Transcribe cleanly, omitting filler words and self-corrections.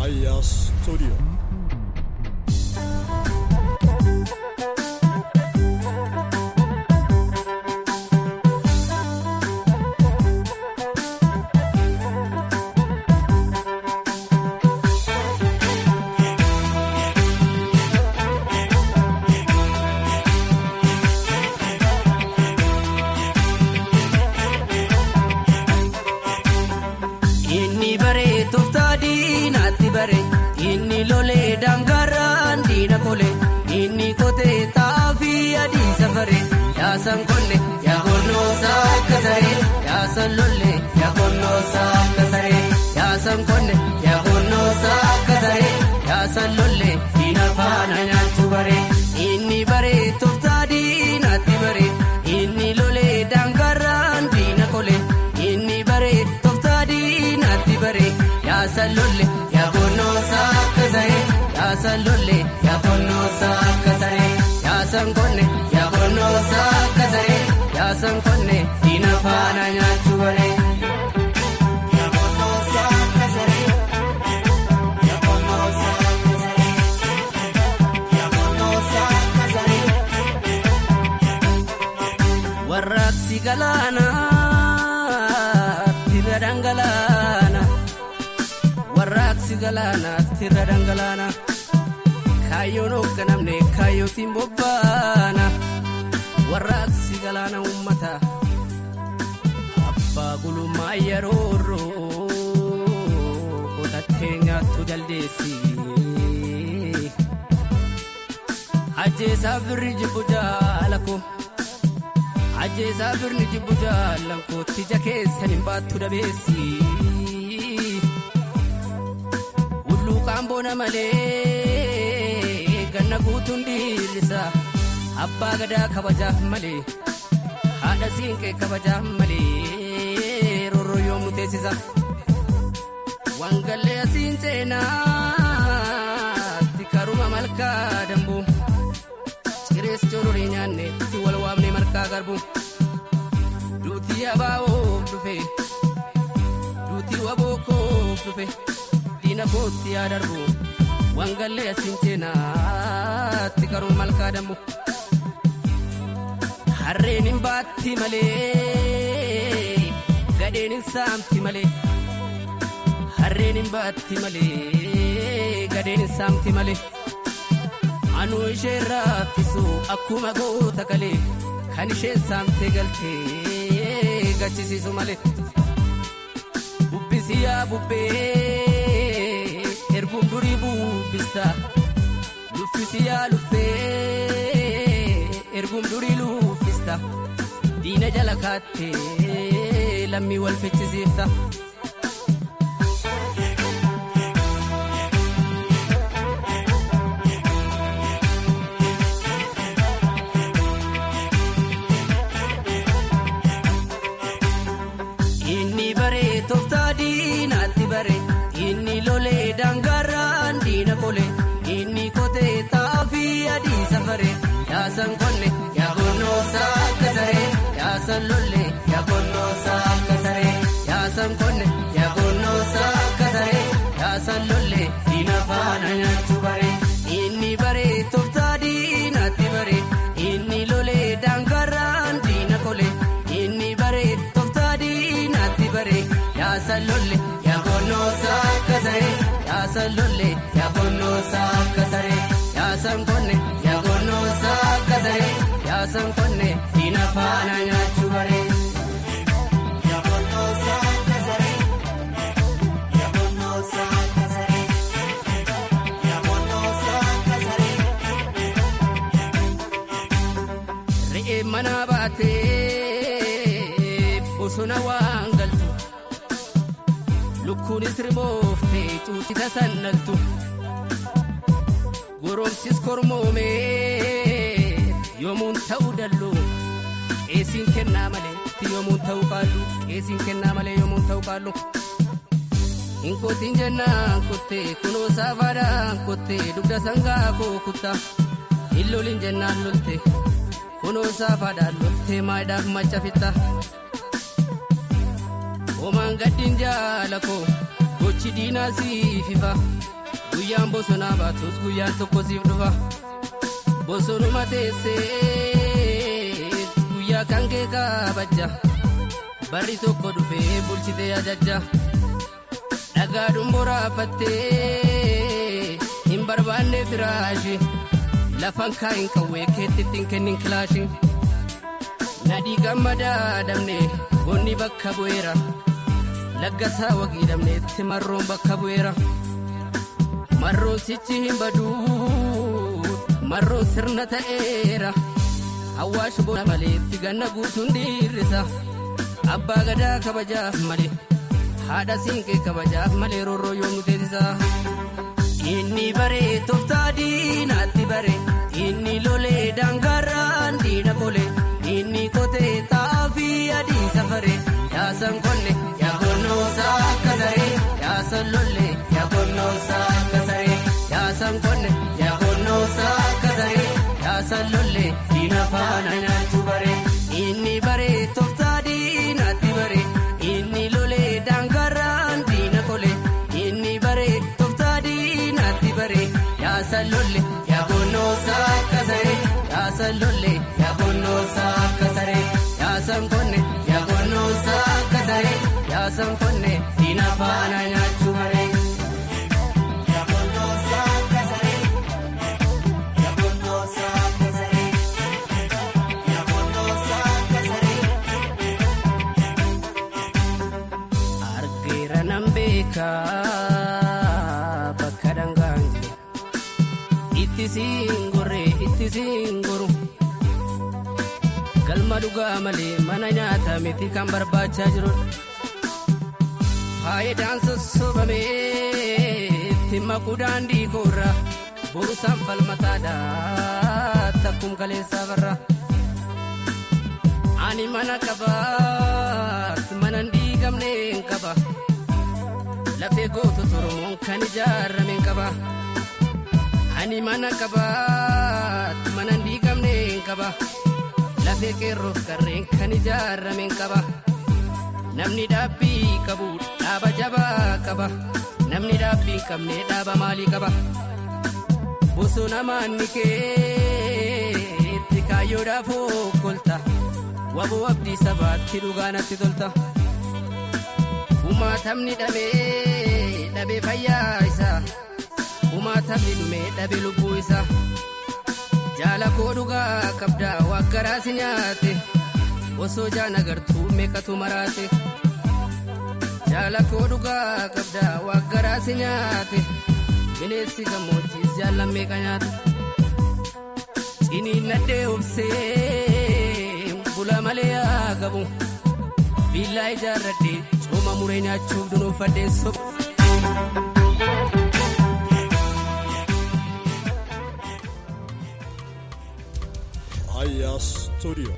Aya Studio. Inni lole dangaran dina kole inni kote taafi adi safare ya san kolle ya gonno sakasare ya san lolle ya gonno sakasare ya san kolle ya gonno sakasare ya san lolle dina fana nyachu bare inni bare tuftadi nati bare inni lole dangaran dina kole inni bare tuftadi nati bare ya san lolle ya gonno sakasare ya san lolle ya gonno sakasare ya san konne ya gonno sakasare ya san konne dina fana nyachu bare ya gonno sakasare ya gonno sakasare ya gonno sakasare warraksi galana tiradangalana warraksi galana tiradangalana kayono kanamne kayotin bobbana warraksi galana ummata abba guluma yaroro otatenya tudaldesi ajje sabri jibujalakum ajje sabri jibujalanko tijake sanin batu dabesi Kambona male ganna gutundi lisa abba gada kabaja male hada sinke kabaja male roro yomu tesisa wangale asintena tikaruma malka dambu chires chorori nyanne tuwal wamne malka garbu duti abao dufe duti waboko dufe dina botti adarbu wangale asintena tikaru malka damu harrenin batti male gadenin samti male harrenin batti male gadenin samti male anu ishera fisu akuma goota kale kan ishe samte galte gachisisu male bubbisiya bubbe erbum duribu bista lufisiya lufe erbum durilu bista dina jalakate lammi wal fechizifta inni bare toftadi nati bare inni lole dangaran dina kole inni kote taafi adi safare ya san konne ya gonno sakasare ya san lolle ya gonno sakasare ya san konne ya gonno sakasare ya san lolle dina fana nyachu bare inni bare toftadi nati bare inni lole dangaran dina kole inni bare toftadi nati bare ya san lolle ya gonno sakasare ya san lolle ya gonno sakasare ya san konne ya gonno sakasare ya san konne dina fana nyachu bare ya gonno sakasare ya gonno sakasare ya gonno sakasare re mana bate bosona wangaltu lukuni sirmofte tuti tasannaltu goromsis kormome yomun taudallu esin kenna male yomun tawqalu esin kenna male yomun tawqalu inkotin janna kotte kuno savara kotte dubda sanga ko kutta illolin janna lolte kuno savada lolte maida macha fitta oman gaddin jalako gochi dina si fifa guyyaan bosonaa baatus guyyaan tokko siif dhufa bosonuma teessee guyyaa kan kee kabajja barri tokko dhufee bulchitee ajajja dhagaadhuun boraafattee hin barbaanne firaashi lafan kaayin qawwee keettittiin kennin kilaashi nadhii gammadaa dhabne goonni bakka bu'eera laggasaa wagii dhabneetti marroon bakka bu'eera marroon sichi hin baduu marroon sirna ta'eera Awwaash boona maleetti ganna guutuun dhiirrisa abbaa gadaa kabajaaf malee haadha siinqee kabajaaf malee roorroo yoomnu teessisa inni baree tooftaa diinaatti baree inni lolee daangaarraan diina kolee inni kotee xaafii adii safaree yaasan konne yaa konnoosaa akka saree yaasan lollee yaa konnoosaa akka saree yaasan konne yaa konnoosaa akka saree yaasan lollee diina faana nyaachuu baree inni baree tooftaa diinaatti baree inni lolee daangaarraan diina kolee inni baree tooftaa diinaatti baree yaasan lollee yaa konnoosaa akka saree yaasan lollee yaa konnoosaa akka saree yaasan konne yaa konnoosaa akka saree yaasan konne diina faana nyaachuu baree. Bakka dangaange itti singorre galma dhugaa malee mana nyaataa miti kan barbaachaa jiru faayidaan sossobamee itti maquu daandii koorraa borusaan falmataadhaa takkum kaleessaa barra ani mana qabaat mana hin diigamneen qaba lafee gootu Oromoon kan ijaarrameen qaba ani mana qabaat mana hin diigamneen qaba lafee qeerroof qarreen kan ijaarrameen qaba namni dhaabbii qabu dhaaba jabaa qaba namni dhaabbii hin qabne dhaaba maalii qaba bosona maanni keetti kaayyoodhaaf okkolta waboo abdii sabaatti dhugaanatti tolta umaatamni dhabee fayyaa isaa umaatamni dhumee dhabee lubbuu isaa jaala koo dhugaa qabdaa waggaraas nyaate osoo jaan agartuu meeqatu maraate jaala koo dhugaa qabdaa waggaraas nyaate bineensi gammoojjiis jaallan meeqa nyaate ciniin nadhee obsee bula malee haa qabu billaa ijaarradhee cooma muree nyaachuuf dunuunfadhee soba. Aya Studio.